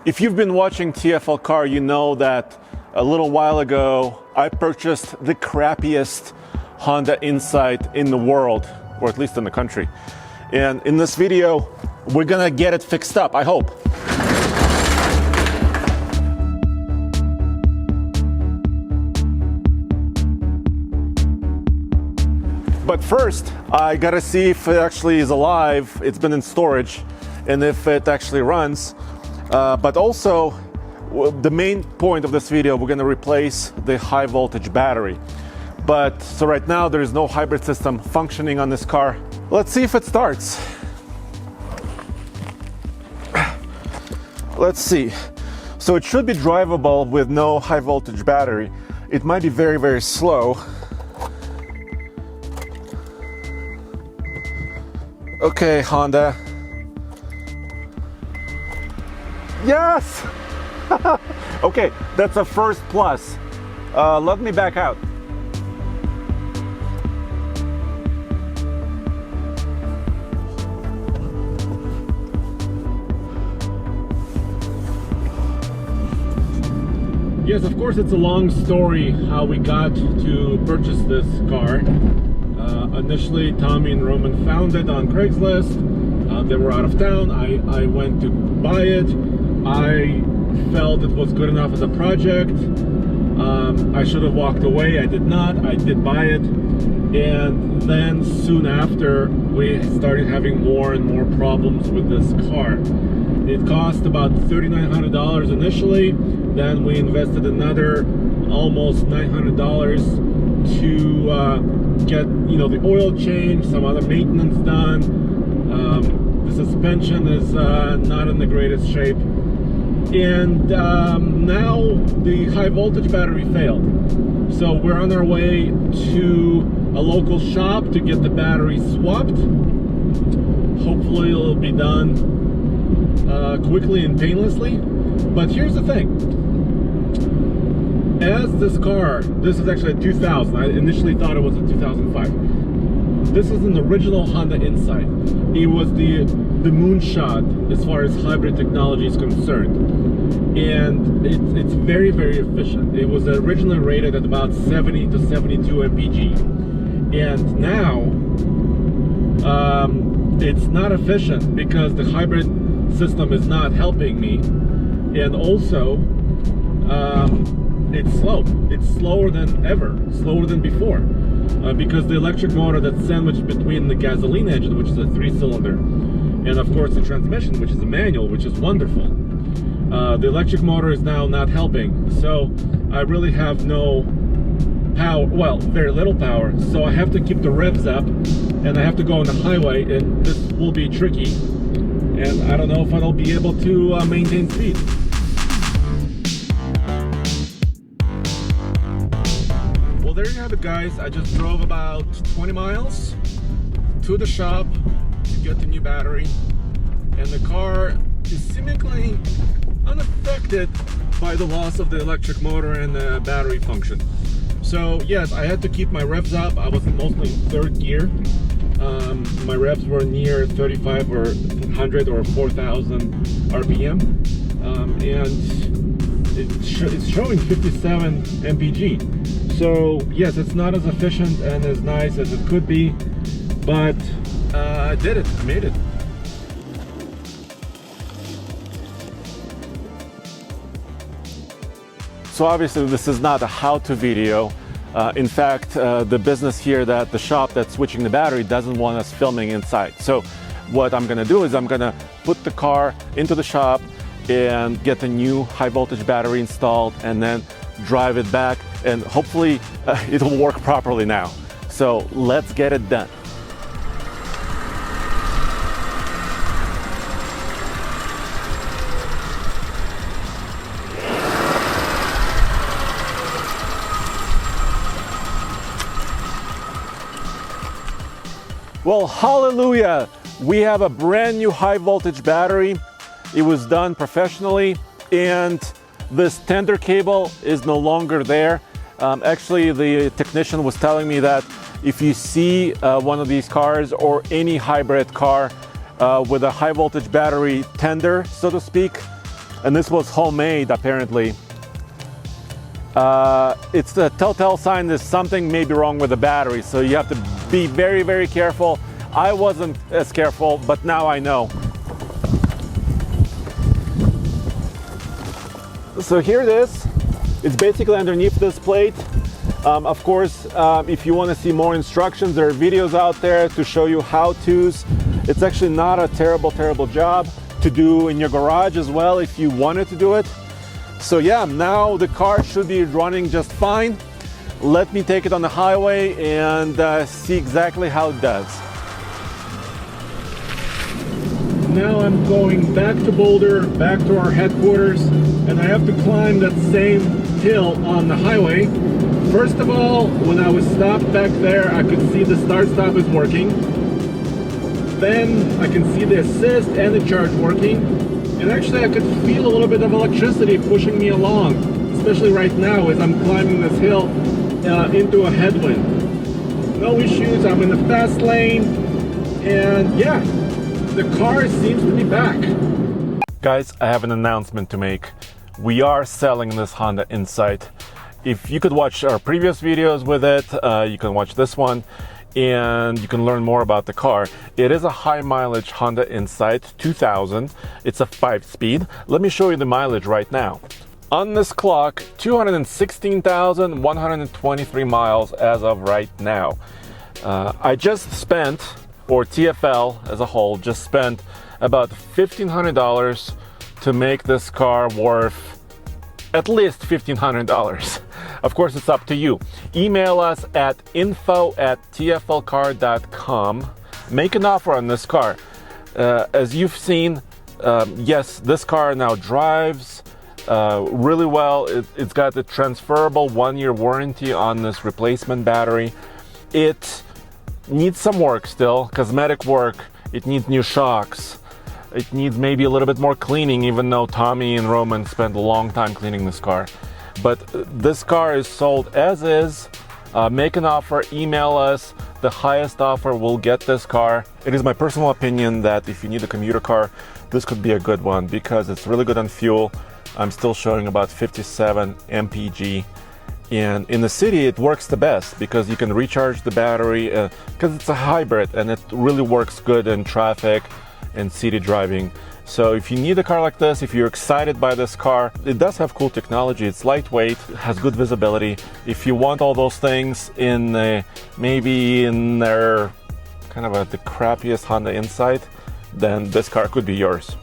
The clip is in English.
If you've been watching TFL Car, you know that a little while ago I purchased the crappiest Honda Insight in the world, or at least in the country. And in this video, we're gonna get it fixed up, I hope. But first, I gotta see if it actually is alive, it's been in storage, and if it actually runs. But also, the main point of this video, we're gonna replace the high voltage battery. But so right now, there is no hybrid system functioning on this car. Let's see if it starts. Let's see. So it should be drivable with no high voltage battery. It might be very, very slow. Okay, Honda. Yes! Okay, that's a first plus. Let me back out. Yes, of course, it's a long story how we got to purchase this car. Initially, Tommy and Roman found it on Craigslist. They were out of town. I went to buy it. I felt it was good enough as a project. I should have walked away. I did not. I did buy it. And then soon after, we started having more and more problems with this car. It cost about $3,900 initially. Then we invested another almost $900 to get, the oil change, some other maintenance done. The suspension is not in the greatest shape. And now the high voltage battery failed. So we're on our way to a local shop to get the battery swapped. Hopefully it'll be done quickly and painlessly. But here's the thing. As this car, this is actually a 2000. I initially thought it was a 2005. This is an original Honda Insight. It was the moonshot as far as hybrid technology is concerned. And it's very, very efficient. It was originally rated at about 70 to 72 mpg. And now, it's not efficient because the hybrid system is not helping me. And also, it's slow. It's slower than ever, slower than before. Because the electric motor that's sandwiched between the gasoline engine, which is a 3-cylinder, and of course the transmission, which is a manual, which is wonderful. The electric motor is now not helping, so I really have no power, well, very little power, so I have to keep the revs up, and I have to go on the highway, and this will be tricky, and I don't know if I'll be able to maintain speed. Well, there you have it, guys. I just drove about 20 miles to the shop to get the new battery, and the car is seemingly unaffected by the loss of the electric motor and the battery function. So yes, I had to keep my revs up. I was mostly in third gear. My revs were near 35 or 100 or 4,000 RPM, and it's showing 57 mpg. So yes, it's not as efficient and as nice as it could be, but I did it. I made it. So obviously this is not a how-to video. In fact, the business here, the shop that's switching the battery, doesn't want us filming inside. So what I'm gonna do is I'm gonna put the car into the shop and get the new high voltage battery installed and then drive it back, and hopefully it'll work properly now. So let's get it done. Well, hallelujah! We have a brand new high voltage battery. It was done professionally, and this tender cable is no longer there. Actually, the technician was telling me that if you see one of these cars or any hybrid car with a high voltage battery tender, so to speak, and this was homemade apparently. It's a telltale sign that something may be wrong with the battery, so you have to be very, very careful. I wasn't as careful, but now I know. So here it is. It's basically underneath this plate. Of course, if you want to see more instructions, there are videos out there to show you how-tos. It's actually not a terrible job to do in your garage as well if you wanted to do it. So yeah, now the car should be running just fine. Let me take it on the highway and see exactly how it does. Now I'm going back to Boulder, back to our headquarters, and I have to climb that same hill on the highway. First of all, when I was stopped back there, I could see the start-stop is working. Then I can see the assist and the charge working. And actually I could feel a little bit of electricity pushing me along, especially right now as I'm climbing this hill into a headwind. No issues, I'm in the fast lane, and yeah, the car seems to be back. Guys, I have an announcement to make. We are selling this Honda Insight. If you could watch our previous videos with it, you can watch this one, and you can learn more about the car. It is a high mileage Honda Insight 2000. It's a 5-speed. Let me show you the mileage right now. On this clock, 216,123 miles as of right now. I just spent, or TFL as a whole, just spent about $1,500 to make this car worth at least $1,500. Of course, it's up to you. Email us at info@tflcar.com. Make an offer on this car. As you've seen, yes, this car now drives really well. It's got the transferable 1-year warranty on this replacement battery. It needs some work still, cosmetic work. It needs new shocks. It needs maybe a little bit more cleaning, even though Tommy and Roman spent a long time cleaning this car. But this car is sold as is. Make an offer, email us. The highest offer will get this car. It is my personal opinion that if you need a commuter car, this could be a good one because it's really good on fuel. I'm still showing about 57 mpg. And in the city, it works the best because you can recharge the battery because it's a hybrid and it really works good in traffic and city driving. So if you need a car like this, if you're excited by this car, it does have cool technology. It's lightweight, has good visibility. If you want all those things in maybe in their kind of the crappiest Honda Insight, then this car could be yours.